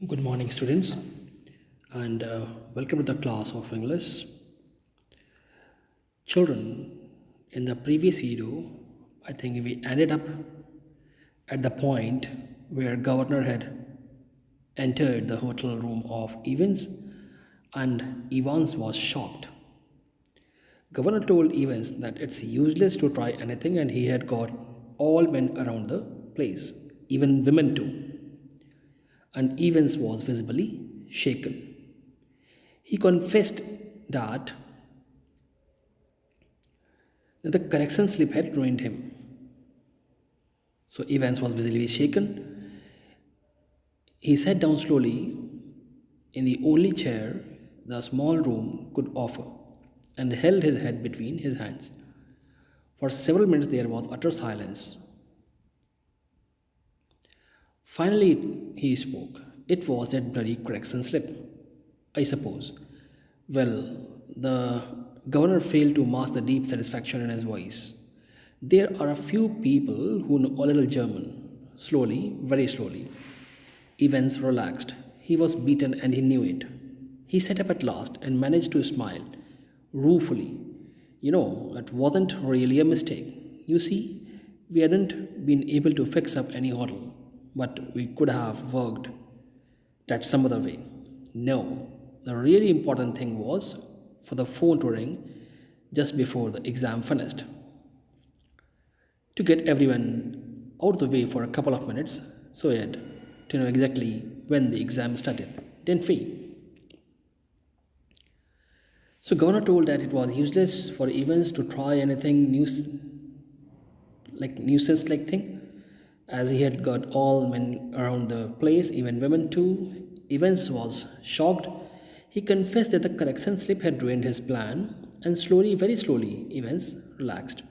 Good morning, students, and welcome to the class of English. Children, in the previous video, I think we ended up at the point where Governor had entered the hotel room of Evans, and Evans was shocked. Governor told Evans that it's useless to try anything, and he had got all men around the place, even women too. And Evans was visibly shaken. He confessed that the correction slip had ruined him. So Evans was visibly shaken. He sat down slowly in the only chair the small room could offer and held his head between his hands. For several minutes there was utter silence. Finally, he spoke. It was that bloody correction slip, I suppose. Well, the governor failed to mask the deep satisfaction in his voice. There are a few people who know a little German. Slowly, very slowly. Evans relaxed. He was beaten and he knew it. He sat up at last and managed to smile ruefully. It wasn't really a mistake. You see, we hadn't been able to fix up any hotel, but we could have worked that some other way. No, the really important thing was for the phone to ring just before the exam finished. To get everyone out of the way for a couple of minutes so we had to know exactly when the exam started, didn't we? So governor told that it was useless for Evans to try anything nuisance like thing, as he had got all men around the place, even women too. Evans was shocked. He confessed that the correction slip had ruined his plan, and slowly, very slowly, Evans relaxed.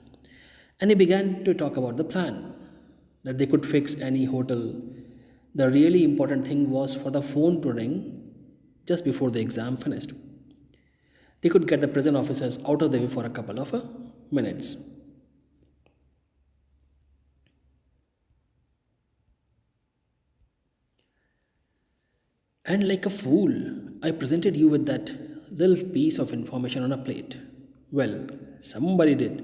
And he began to talk about the plan that they could fix any hotel. The really important thing was for the phone to ring just before the exam finished. They could get the prison officers out of the way for a couple of minutes. And like a fool, I presented you with that little piece of information on a plate. Well, somebody did.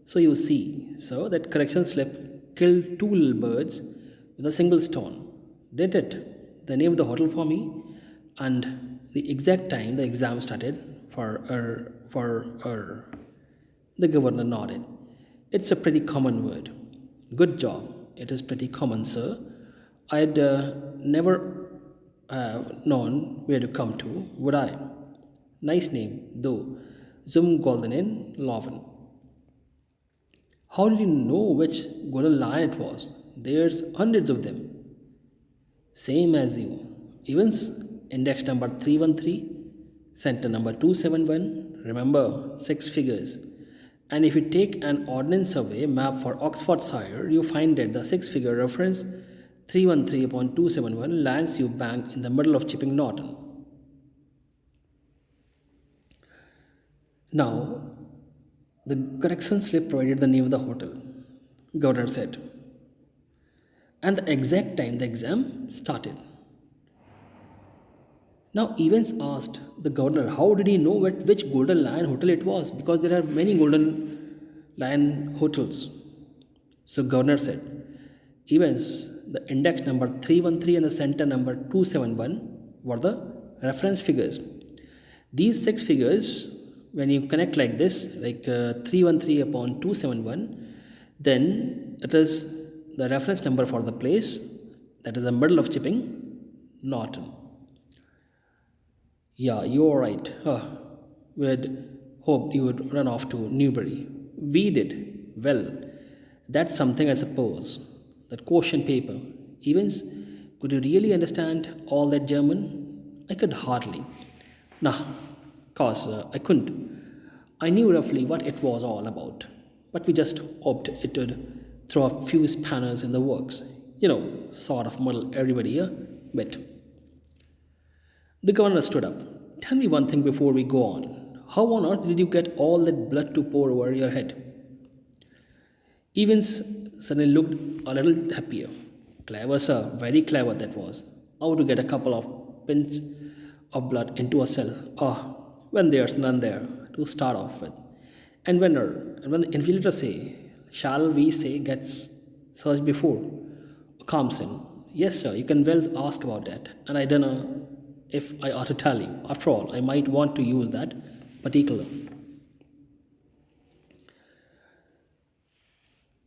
So you see, sir, that correction slip killed two little birds with a single stone. Didn't it? The name of the hotel for me and the exact time the exam started for. The governor nodded. It's a pretty common word. Good job. It is pretty common, sir. I'd never have known where to come to, would I? Nice name, though. Zum Goldenen Loven. How did you know which golden lion it was? There's hundreds of them. Same as you. Evans, index number 313, center number 271, remember 6 figures. And if you take an ordnance survey map for Oxfordshire, you find that the 6-figure reference 313 upon 271 lands you bang in the middle of Chipping Norton. Now, the correction slip provided the name of the hotel, governor said, and the exact time the exam started. Now, Evans asked the governor how did he know which Golden Lion hotel it was, because there are many Golden Lion hotels. So, governor said, Evans, the index number 313 and the center number 271 were the reference figures. These 6 figures, when you connect like this, like 313 upon 271, then it is the reference number for the place, that is the middle of Chipping Norton. Yeah, you're right. We had hoped you would run off to Newbury. We did. Well, that's something, I suppose. That question paper. Evans, could you really understand all that German? I could hardly. Nah, cause I couldn't. I knew roughly what it was all about, but we just hoped it would throw a few spanners in the works. Sort of muddle everybody a bit. The governor stood up. Tell me one thing before we go on. How on earth did you get all that blood to pour over your head? Evans suddenly looked a little happier. Clever, sir, very clever that was. how to get a couple of pins of blood into a cell, when there's none there to start off with. And when the invigilators say, shall we say gets searched before, comes in, yes, sir, you can well ask about that, and I don't know if I ought to tell you. After all, I might want to use that particular.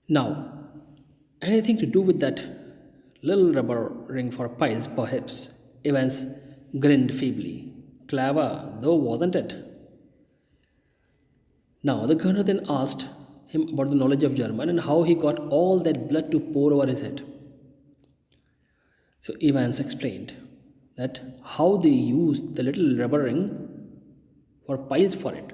Now, anything to do with that little rubber ring for piles, perhaps? Evans grinned feebly. Clever, though, wasn't it? Now, the governor then asked him about the knowledge of German and how he got all that blood to pour over his head. So Evans explained that how they used the little rubber ring for piles for it.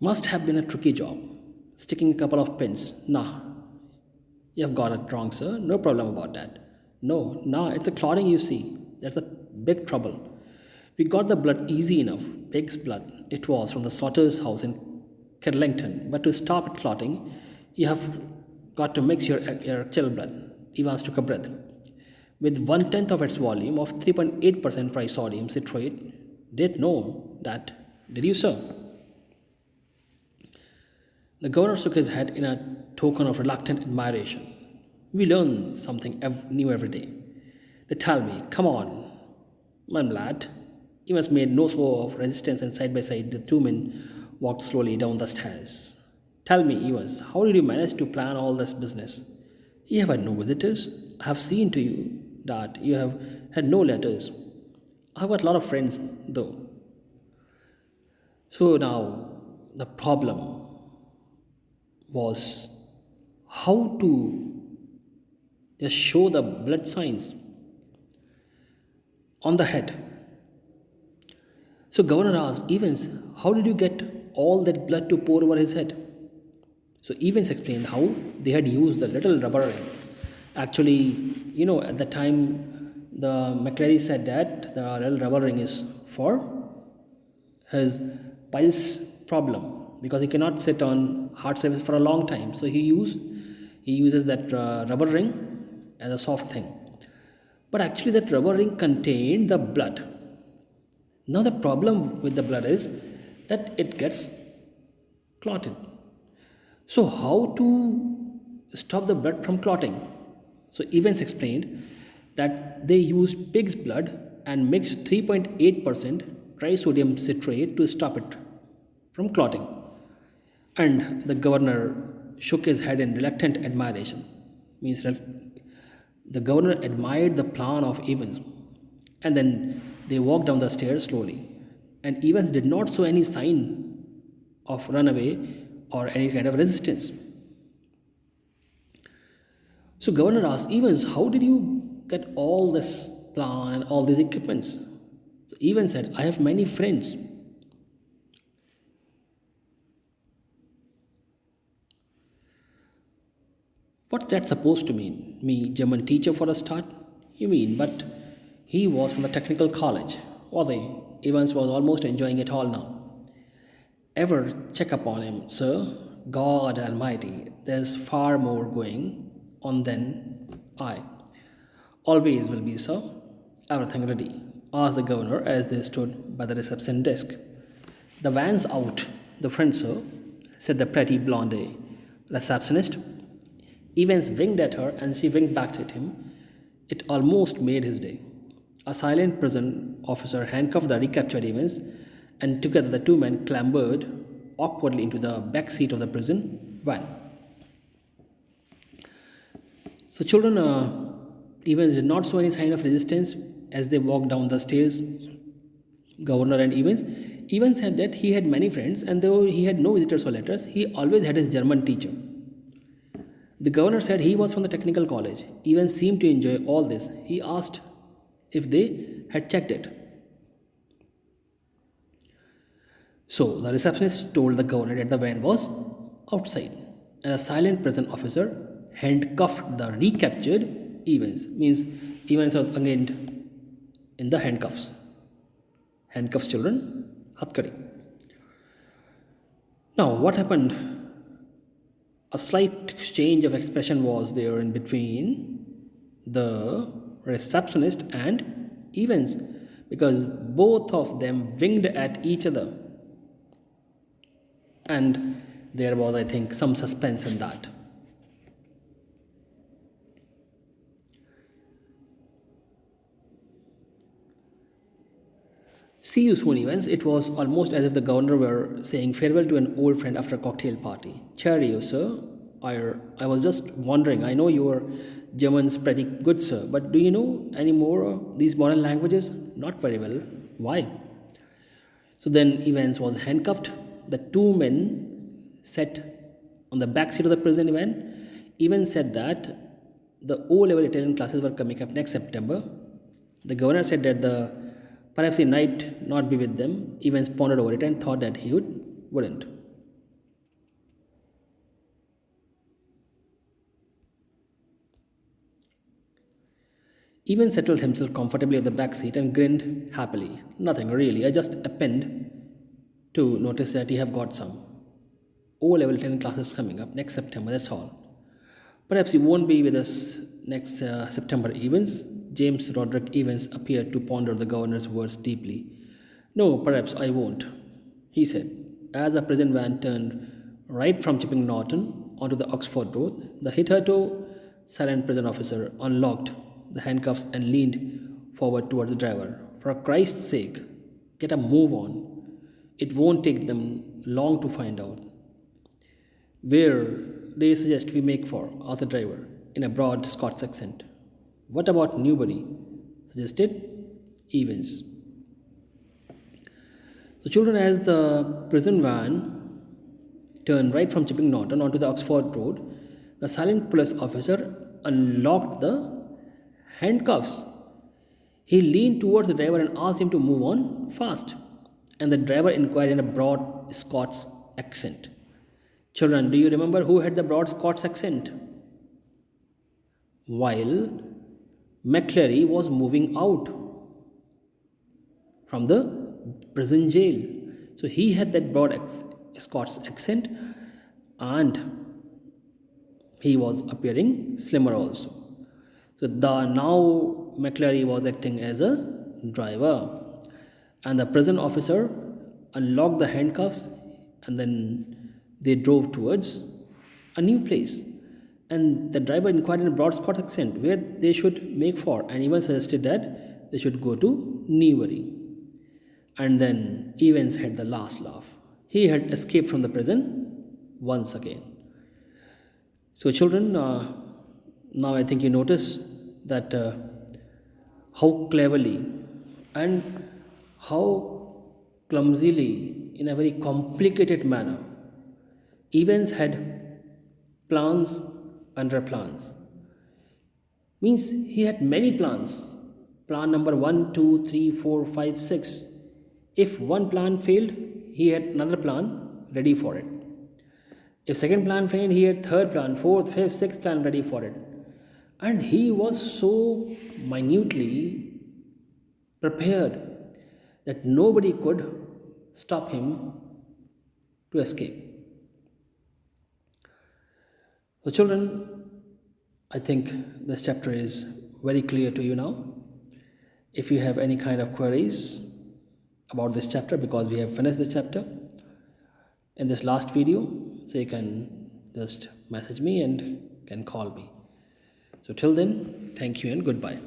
Must have been a tricky job. Sticking a couple of pins. Nah, you've got it wrong, sir. No problem about that. No, nah, it's the clotting you see. That's the big trouble. We got the blood easy enough. Pig's blood. It was from the slaughter's house in Kirlington. But to stop it clotting, you have got to mix your actual blood. Evans took a breath. With 1/10 of its volume of 3.8% trisodium citrate. Didn't know that. Did you, sir? The governor shook his head in a token of reluctant admiration. We learn something new every day. They tell me, come on, my lad. Evans made no show of resistance, and side by side the two men walked slowly down the stairs. Tell me, Evans, how did you manage to plan all this business? You have had no visitors. I have seen to you that you have had no letters. I have got a lot of friends, though. So now the problem was how to just show the blood signs on the head. So governor asked Evans, how did you get all that blood to pour over his head? So Evans explained how they had used the little rubber ring. Actually, at the time the McClary said that the little rubber ring is for his piles problem because he cannot sit on hard surface for a long time. So he uses that rubber ring as a soft thing. But actually, that rubber ring contained the blood. Now the problem with the blood is that it gets clotted. So how to stop the blood from clotting? So Evans explained that they used pig's blood and mixed 3.8% trisodium citrate to stop it from clotting. And the governor shook his head in reluctant admiration. Means that the governor admired the plan of Evans. And then they walked down the stairs slowly. And Evans did not show any sign of runaway or any kind of resistance. So governor asked Evans, how did you get all this plan and all these equipments? So Evans said, I have many friends. What's that supposed to mean? Me, German teacher for a start? You mean, but he was from the technical college, was he? Evans was almost enjoying it all now. Ever check upon him, sir? God Almighty, there's far more going on than I. Always will be, sir. Everything ready, asked the governor as they stood by the reception desk. The van's out, the friend, sir, said the pretty blonde receptionist. Evans winked at her and she winked back at him. It almost made his day. A silent prison officer handcuffed the recaptured Evans, and together the two men clambered awkwardly into the back seat of the prison van. So, children, Evans did not show any sign of resistance as they walked down the stairs. Governor and Evans said that he had many friends, and though he had no visitors or letters, he always had his German teacher. The governor said he was from the technical college. Evans seemed to enjoy all this. He asked if they had checked it. So the receptionist told the governor that the van was outside, and a silent prison officer handcuffed the recaptured Evans. Means Evans was again in the handcuffs. Handcuffs, children, hatkari. Now, what happened? A slight exchange of expression was there in between the receptionist and Evans, because both of them winked at each other, and there was, I think, some suspense in that. See you soon, Evans. It was almost as if the governor were saying farewell to an old friend after a cocktail party. Cheerio, sir. I was just wondering. I know your German's pretty good, sir, but do you know any more of these modern languages? Not very well. Why? So then Evans was handcuffed. The two men sat on the back seat of the prison van. Evans said that the O-level Italian classes were coming up next September. The governor said that perhaps he might not be with them. Evans pondered over it and thought that he wouldn't. Evans settled himself comfortably on the back seat and grinned happily. Nothing really. I just happened to notice that you have got some O-level 10 classes coming up next September. That's all. Perhaps you won't be with us next September, Evans. James Roderick Evans appeared to ponder the governor's words deeply. No, perhaps I won't, he said. As the prison van turned right from Chipping Norton onto the Oxford Road, the hitherto silent prison officer unlocked the handcuffs and leaned forward toward the driver. For Christ's sake, get a move on. It won't take them long to find out. Where do you suggest we make for? Asked the driver in a broad Scots accent. What about Newbury? Suggested Evans. The children, as the prison van turned right from Chipping Norton onto the Oxford Road, the silent police officer unlocked the handcuffs. He leaned towards the driver and asked him to move on fast. And the driver inquired in a broad Scots accent. Children, do you remember who had the broad Scots accent? While McCleary was moving out from the prison jail. So he had that broad Scots accent, and he was appearing slimmer also. So now McCleary was acting as a driver, and the prison officer unlocked the handcuffs, and then they drove towards a new place. And the driver inquired in a broad Scots accent where they should make for, and even suggested that they should go to Newbury. And then Evans had the last laugh. He had escaped from the prison once again. So, children, now I think you notice that how cleverly and how clumsily, in a very complicated manner, Evans had plans under plans. Means he had many plans. Plan number 1, 2, 3, 4, 5, 6. If one plan failed, he had another plan ready for it. If second plan failed, he had third plan, fourth, fifth, sixth plan ready for it. And he was so minutely prepared that nobody could stop him to escape. So, children, I think this chapter is very clear to you now. If you have any kind of queries about this chapter, because we have finished this chapter in this last video, so you can just message me and can call me. So till then, thank you and goodbye.